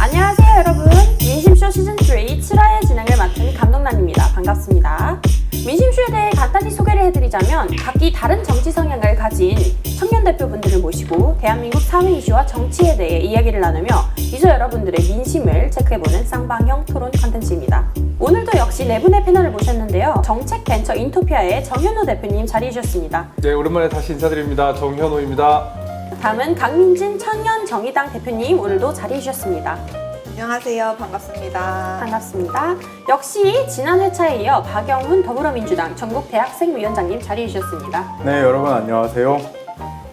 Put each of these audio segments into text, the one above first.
안녕하세요 여러분. 민심쇼 시즌3 7화의 진행을 맡은 감독란입니다. 반갑습니다. 민심쇼에 대해 간단히 소개를 해드리자면 각기 다른 정치 성향을 가진 청년 대표분들을 모시고 대한민국 사회 이슈와 정치에 대해 이야기를 나누며 유저 여러분들의 민심을 체크해보는 쌍방형 토론 컨텐츠입니다. 오늘도 역시 네 분의 패널을 모셨는데요. 정책벤처 인토피아의 정현호 대표님 자리해 주셨습니다. 네, 오랜만에 다시 인사드립니다. 정현호입니다. 다음은 강민진 청년정의당 대표님 오늘도 자리해 주셨습니다. 안녕하세요. 반갑습니다. 반갑습니다. 역시 지난 회차에 이어 박영훈 더불어민주당 전국대학생위원장님 자리해 주셨습니다. 네, 여러분 안녕하세요.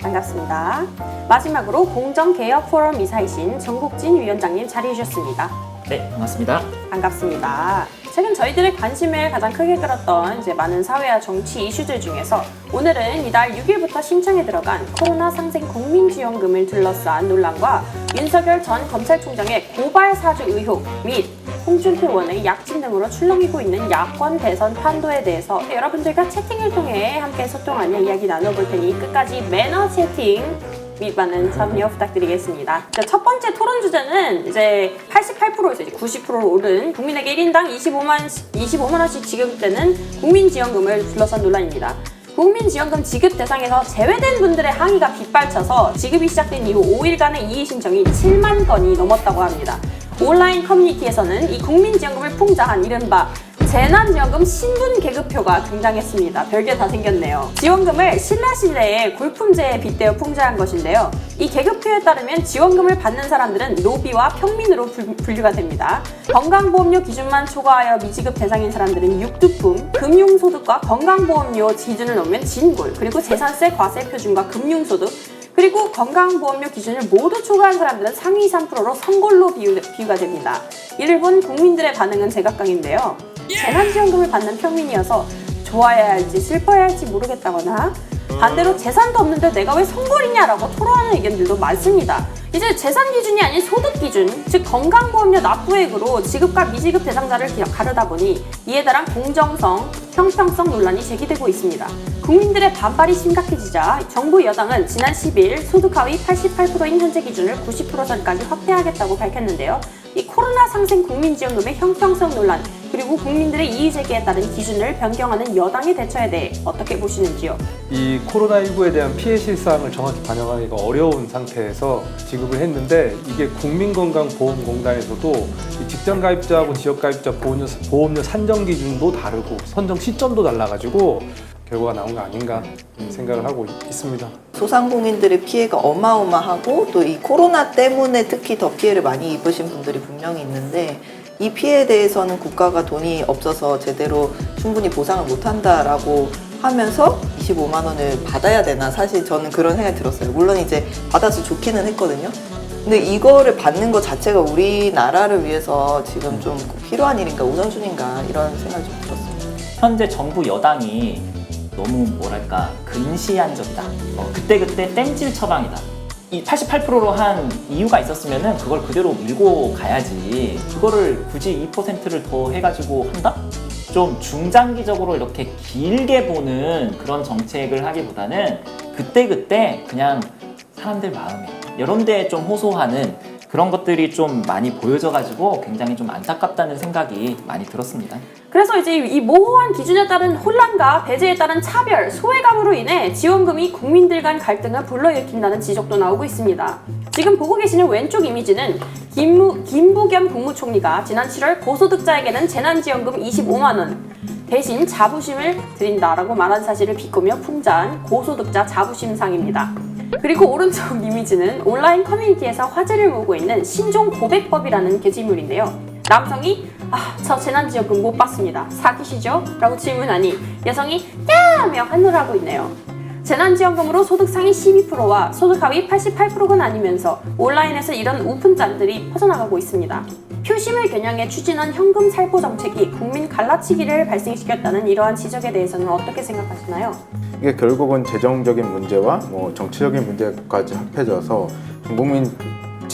반갑습니다. 마지막으로 공정개혁포럼 이사이신 정국진 위원장님 자리해 주셨습니다. 네, 반갑습니다. 반갑습니다. 최근 저희들의 관심을 가장 크게 끌었던 많은 사회와 정치 이슈들 중에서 오늘은 이달 6일부터 신청에 들어간 코로나 상생 국민지원금을 둘러싼 논란과 윤석열 전 검찰총장의 고발 사주 의혹 및 홍준표 의원의 약진 등으로 출렁이고 있는 야권 대선 판도에 대해서 여러분들과 채팅을 통해 함께 소통하며 이야기 나눠볼 테니 끝까지 매너 채팅 및 많은 참여 부탁드리겠습니다. 첫 번째 토론 주제는 이제 88%에서 이제 90%로 오른 국민에게 1인당 25만 원씩 지급되는 국민지원금을 둘러싼 논란입니다. 국민지원금 지급 대상에서 제외된 분들의 항의가 빗발쳐서 지급이 시작된 이후 5일간의 이의 신청이 7만 건이 넘었다고 합니다. 온라인 커뮤니티에서는 이 국민지원금을 풍자한 이른바 재난지원금 신분 계급표가 등장했습니다. 별게 다 생겼네요. 지원금을 신라시대의 골품제에 빗대어 풍자한 것인데요. 이 계급표에 따르면 지원금을 받는 사람들은 노비와 평민으로 분류가 됩니다. 건강보험료 기준만 초과하여 미지급 대상인 사람들은 육두품, 금융소득과 건강보험료 기준을 넘으면 진골, 그리고 재산세 과세 표준과 금융소득, 그리고 건강보험료 기준을 모두 초과한 사람들은 상위 3%로 선골로 비유가 됩니다. 이를 본 국민들의 반응은 제각각인데요. 재난지원금을 받는 평민이어서 좋아해야 할지 슬퍼해야 할지 모르겠다거나 반대로 재산도 없는데 내가 왜 선골이냐라고 토로하는 의견들도 많습니다. 이제 재산 기준이 아닌 소득 기준, 즉 건강보험료 납부액으로 지급과 미지급 대상자를 가르다 보니 이에 따른 공정성, 형평성 논란이 제기되고 있습니다. 국민들의 반발이 심각해지자 정부 여당은 지난 10일 소득 하위 88%인 현재 기준을 90%선까지 확대하겠다고 밝혔는데요. 이 코로나 상생 국민지원금의 형평성 논란, 그리고 국민들의 이의제기에 따른 기준을 변경하는 여당의 대처에 대해 어떻게 보시는지요? 이 코로나19에 대한 피해 실상을 정확히 반영하기가 어려운 상태에서 지급을 했는데 이게 국민건강보험공단에서도 이 직전가입자하고 지역가입자 보험료 산정 기준도 다르고 선정 시점도 달라가지고 결과가 나온 거 아닌가 생각을 하고 있습니다. 소상공인들의 피해가 어마어마하고 또 이 코로나 때문에 특히 더 피해를 많이 입으신 분들이 분명히 있는데 이 피해에 대해서는 국가가 돈이 없어서 제대로 충분히 보상을 못한다라고 하면서 25만 원을 받아야 되나, 사실 저는 그런 생각이 들었어요. 물론 이제 받아서 좋기는 했거든요. 근데 이거를 받는 것 자체가 우리나라를 위해서 지금 좀 필요한 일인가, 우선순위인가, 이런 생각이 좀 들었습니다. 현재 정부 여당이 너무 근시안적이다. 그때그때 땜질 처방이다. 이 88%로 한 이유가 있었으면은 그걸 그대로 밀고 가야지. 그거를 굳이 2%를 더 해가지고 한다? 좀 중장기적으로 이렇게 길게 보는 그런 정책을 하기보다는 그때그때 그냥 사람들 마음에 이런 데에 좀 호소하는 그런 것들이 좀 많이 보여져가지고 굉장히 좀 안타깝다는 생각이 많이 들었습니다. 그래서 이제 이 모호한 기준에 따른 혼란과 배제에 따른 차별, 소외감으로 인해 지원금이 국민들 간 갈등을 불러일으킨다는 지적도 나오고 있습니다. 지금 보고 계시는 왼쪽 이미지는 김부겸 국무총리가 지난 7월 고소득자에게는 재난지원금 25만 원 대신 자부심을 드린다라고 말한 사실을 비꼬며 풍자한 고소득자 자부심상입니다. 그리고 오른쪽 이미지는 온라인 커뮤니티에서 화제를 모으고 있는 신종 고백법이라는 게시물인데요. 남성이 저 재난지원금 못 받습니다. 사기시죠? 라고 질문하니 여성이 야! 하며 환호를 하고 있네요. 재난지원금으로 소득 상위 12%와 소득 하위 88%가 나뉘면서 온라인에서 이런 우픈짤들이 퍼져나가고 있습니다. 표심을 겨냥해 추진한 현금 살포 정책이 국민 갈라치기를 발생시켰다는 이러한 지적에 대해서는 어떻게 생각하시나요? 이게 결국은 재정적인 문제와 정치적인 문제까지 합해져서 국민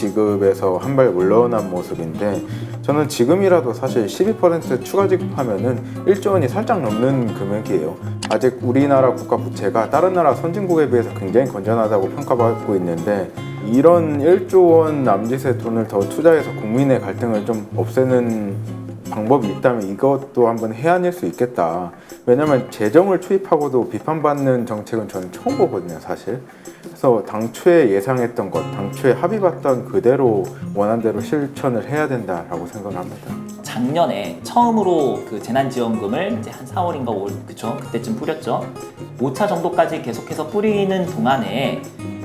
지급에서 한 발 물러난 모습인데 저는 지금이라도 사실 12% 추가 지급하면은 1조 원이 살짝 넘는 금액이에요. 아직 우리나라 국가 부채가 다른 나라 선진국에 비해서 굉장히 건전하다고 평가받고 있는데 이런 1조 원 남짓의 돈을 더 투자해서 국민의 갈등을 좀 없애는 방법이 있다면 이것도 한번 해안일 수 있겠다. 왜냐면 재정을 투입하고도 비판받는 정책은 저는 처음 보거든요, 사실. 그래서 당초에 예상했던 것, 당초에 합의봤던 그대로 원안대로 실천을 해야 된다라고 생각을 합니다. 작년에 처음으로 그 재난지원금을 이제 한 4월인가 5월 그쵸? 그때쯤 뿌렸죠. 5차 정도까지 계속해서 뿌리는 동안에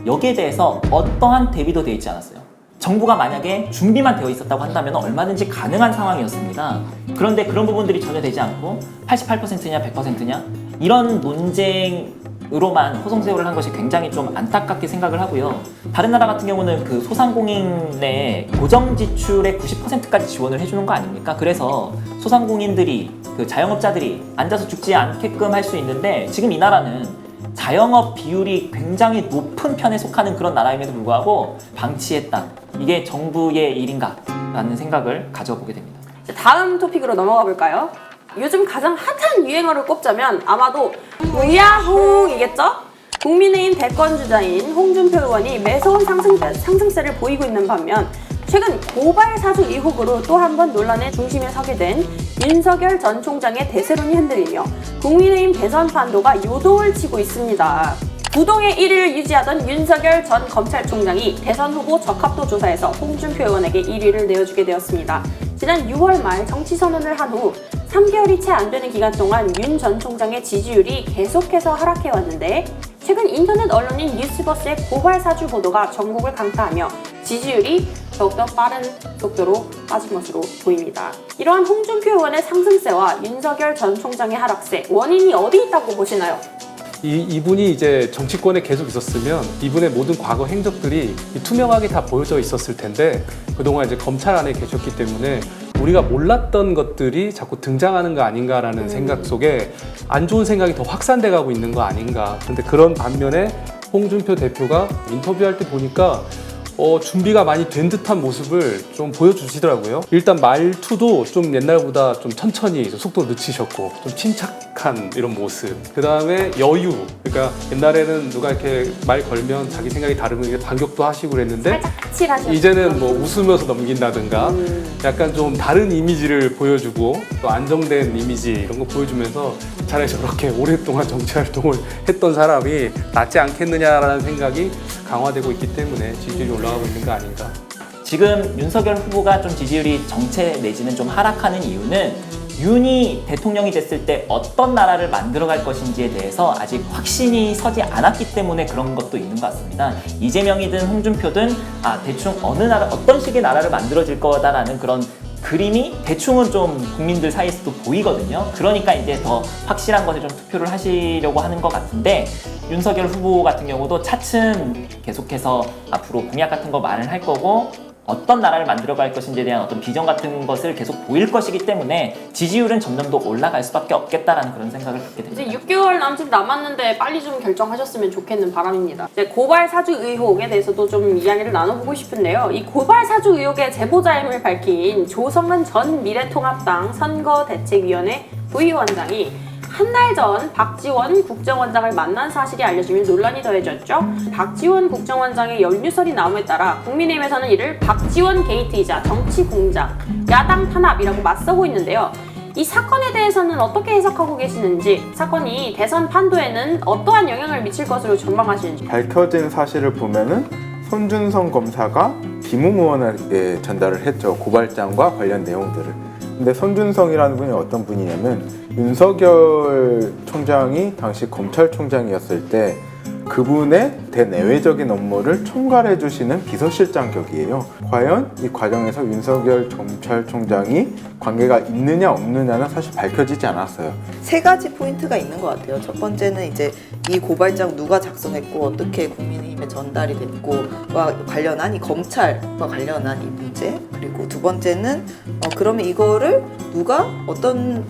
여기에 대해서 어떠한 대비도 되어 있지 않았어요. 정부가 만약에 준비만 되어 있었다고 한다면 얼마든지 가능한 상황이었습니다. 그런데 그런 부분들이 전혀 되지 않고 88%냐 100%냐 이런 논쟁으로만 호송세월을 한 것이 굉장히 좀 안타깝게 생각을 하고요. 다른 나라 같은 경우는 그 소상공인의 고정지출의 90%까지 지원을 해주는 거 아닙니까? 그래서 소상공인들이 그 자영업자들이 앉아서 죽지 않게끔 할 수 있는데 지금 이 나라는 자영업 비율이 굉장히 높은 편에 속하는 그런 나라임에도 불구하고 방치했다. 이게 정부의 일인가? 라는 생각을 가져보게 됩니다. 다음 토픽으로 넘어가 볼까요? 요즘 가장 핫한 유행어를 꼽자면 아마도 우야홍이겠죠? 국민의힘 대권주자인 홍준표 의원이 매서운 상승세를 보이고 있는 반면 최근 고발 사주 의혹으로 또 한 번 논란의 중심에 서게 된 윤석열 전 총장의 대세론이 흔들리며 국민의힘 대선 판도가 요동을 치고 있습니다. 부동의 1위를 유지하던 윤석열 전 검찰총장이 대선 후보 적합도 조사에서 홍준표 의원에게 1위를 내어주게 되었습니다. 지난 6월 말 정치 선언을 한 후 3개월이 채 안 되는 기간 동안 윤 전 총장의 지지율이 계속해서 하락해왔는데 최근 인터넷 언론인 뉴스버스의 고발 사주 보도가 전국을 강타하며 지지율이 더욱더 빠른 속도로 빠진 것으로 보입니다. 이러한 홍준표 의원의 상승세와 윤석열 전 총장의 하락세, 원인이 어디 있다고 보시나요? 이분이 이제 정치권에 계속 있었으면 이분의 모든 과거 행적들이 투명하게 다 보여져 있었을 텐데 그동안 이제 검찰 안에 계셨기 때문에 우리가 몰랐던 것들이 자꾸 등장하는 거 아닌가라는 생각 속에 안 좋은 생각이 더 확산돼 가고 있는 거 아닌가. 그런데 그런 반면에 홍준표 대표가 인터뷰할 때 보니까 준비가 많이 된 듯한 모습을 좀 보여주시더라고요. 일단 말투도 좀 옛날보다 좀 천천히 속도 늦추셨고 좀 침착한 이런 모습. 그 다음에 여유. 그러니까 옛날에는 누가 이렇게 말 걸면 자기 생각이 다르면 반격도 하시고 그랬는데 살짝 까칠하셨죠. 이제는 뭐 웃으면서 넘긴다든가 약간 좀 다른 이미지를 보여주고 또 안정된 이미지 이런 거 보여주면서 차라리 저렇게 오랫동안 정치 활동을 했던 사람이 낫지 않겠느냐라는 생각이 강화되고 있기 때문에 지지율이 올라가고 있는 거 아닌가. 지금 윤석열 후보가 좀 지지율이 정체 내지는 좀 하락하는 이유는 윤이 대통령이 됐을 때 어떤 나라를 만들어갈 것인지에 대해서 아직 확신이 서지 않았기 때문에 그런 것도 있는 것 같습니다. 이재명이든 홍준표든 대충 어느 나라, 어떤 식의 나라를 만들어질 거다라는 그런 그림이 대충은 좀 국민들 사이에서도 보이거든요. 그러니까 이제 더 확실한 것에 좀 투표를 하시려고 하는 것 같은데 윤석열 후보 같은 경우도 차츰 계속해서 앞으로 공약 같은 거 말을 할 거고 어떤 나라를 만들어갈 것인지에 대한 어떤 비전 같은 것을 계속 보일 것이기 때문에 지지율은 점점 더 올라갈 수밖에 없겠다라는 그런 생각을 갖게 됩니다. 이제 6개월 남짓 남았는데 빨리 좀 결정하셨으면 좋겠는 바람입니다. 이제 고발 사주 의혹에 대해서도 좀 이야기를 나눠보고 싶은데요. 이 고발 사주 의혹의 제보자임을 밝힌 조성은 전 미래통합당 선거대책위원회 부위원장이 한 달 전 박지원 국정원장을 만난 사실이 알려지며 논란이 더해졌죠. 박지원 국정원장의 연루설이 나옴에 따라 국민의힘에서는 이를 박지원 게이트이자 정치 공작, 야당 탄압이라고 맞서고 있는데요. 이 사건에 대해서는 어떻게 해석하고 계시는지, 사건이 대선 판도에는 어떠한 영향을 미칠 것으로 전망하시는지. 밝혀진 사실을 보면은 손준성 검사가 김웅 의원에게 전달을 했죠. 고발장과 관련 내용들을. 근데 손준성이라는 분이 어떤 분이냐면 윤석열 총장이 당시 검찰총장이었을 때 그분의 대내외적인 업무를 총괄해 주시는 비서실장 격이에요. 과연 이 과정에서 윤석열 검찰총장이 관계가 있느냐 없느냐는 사실 밝혀지지 않았어요. 세 가지 포인트가 있는 것 같아요. 첫 번째는 이제 이 고발장 누가 작성했고 어떻게 국민의힘에 전달이 됐고와 관련한 이 검찰과 관련한 이 문제. 그리고 두 번째는 그러면 이거를 누가 어떤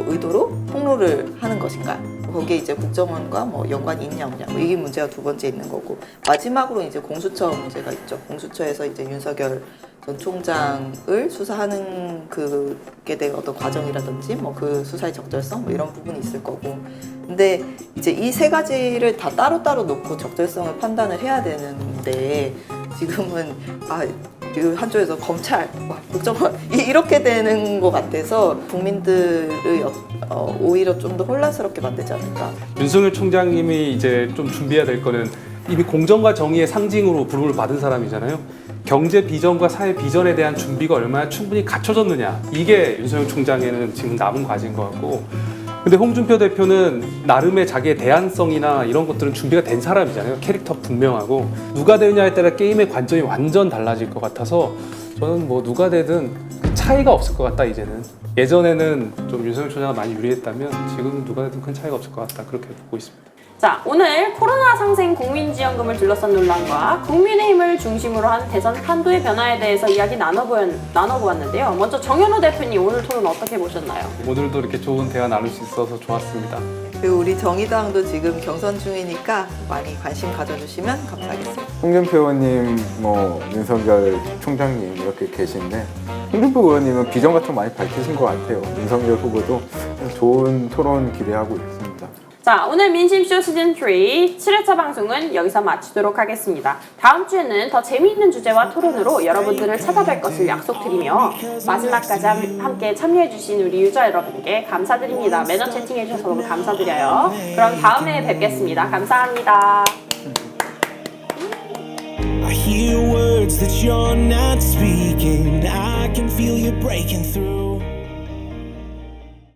의도로 폭로를 하는 것인가. 거기에 이제 국정원과 뭐 연관이 있냐 없냐 뭐 이게 문제가 두 번째 있는 거고 마지막으로 이제 공수처 문제가 있죠. 공수처에서 이제 윤석열 전 총장을 수사하는 그게 대한 어떤 과정이라든지 뭐 그 수사의 적절성 뭐 이런 부분이 있을 거고 근데 이제 이 세 가지를 다 따로따로 놓고 적절성을 판단을 해야 되는데 지금은 그 한쪽에서 검찰, 국정원 이렇게 되는 것 같아서 국민들을 오히려 좀 더 혼란스럽게 만들지 않을까. 윤석열 총장님이 이제 좀 준비해야 될 거는 이미 공정과 정의의 상징으로 부름을 받은 사람이잖아요. 경제 비전과 사회 비전에 대한 준비가 얼마나 충분히 갖춰졌느냐 이게 윤석열 총장에는 지금 남은 과제인 것 같고 근데 홍준표 대표는 나름의 자기의 대안성이나 이런 것들은 준비가 된 사람이잖아요. 캐릭터 분명하고 누가 되느냐에 따라 게임의 관점이 완전 달라질 것 같아서 저는 뭐 누가 되든 그 차이가 없을 것 같다 이제는. 예전에는 좀 윤석열 총장이 많이 유리했다면 지금은 누가 되든 큰 차이가 없을 것 같다 그렇게 보고 있습니다. 자, 오늘 코로나 상생 국민지원금을 둘러싼 논란과 국민의힘을 중심으로 한 대선 판도의 변화에 대해서 이야기 나눠보았는데요. 먼저 정현호 대표님 오늘 토론 어떻게 보셨나요? 오늘도 이렇게 좋은 대화 나눌 수 있어서 좋았습니다. 그리고 우리 정의당도 지금 경선 중이니까 많이 관심 가져주시면 감사하겠습니다. 홍준표 의원님, 뭐 윤석열 총장님 이렇게 계신데 홍준표 의원님은 비전 같은 거 많이 밝히신 것 같아요. 윤석열 후보도 좋은 토론 기대하고 있습니다. 자, 오늘 민심쇼 시즌3 7회차 방송은 여기서 마치도록 하겠습니다. 다음 주에는 더 재미있는 주제와 토론으로 여러분들을 찾아뵐 것을 약속드리며 마지막까지 함께 참여해주신 우리 유저 여러분께 감사드립니다. 매너 채팅해주셔서 너무 감사드려요. 그럼 다음에 뵙겠습니다. 감사합니다. I hear words that you're not speaking. I can feel you breaking through.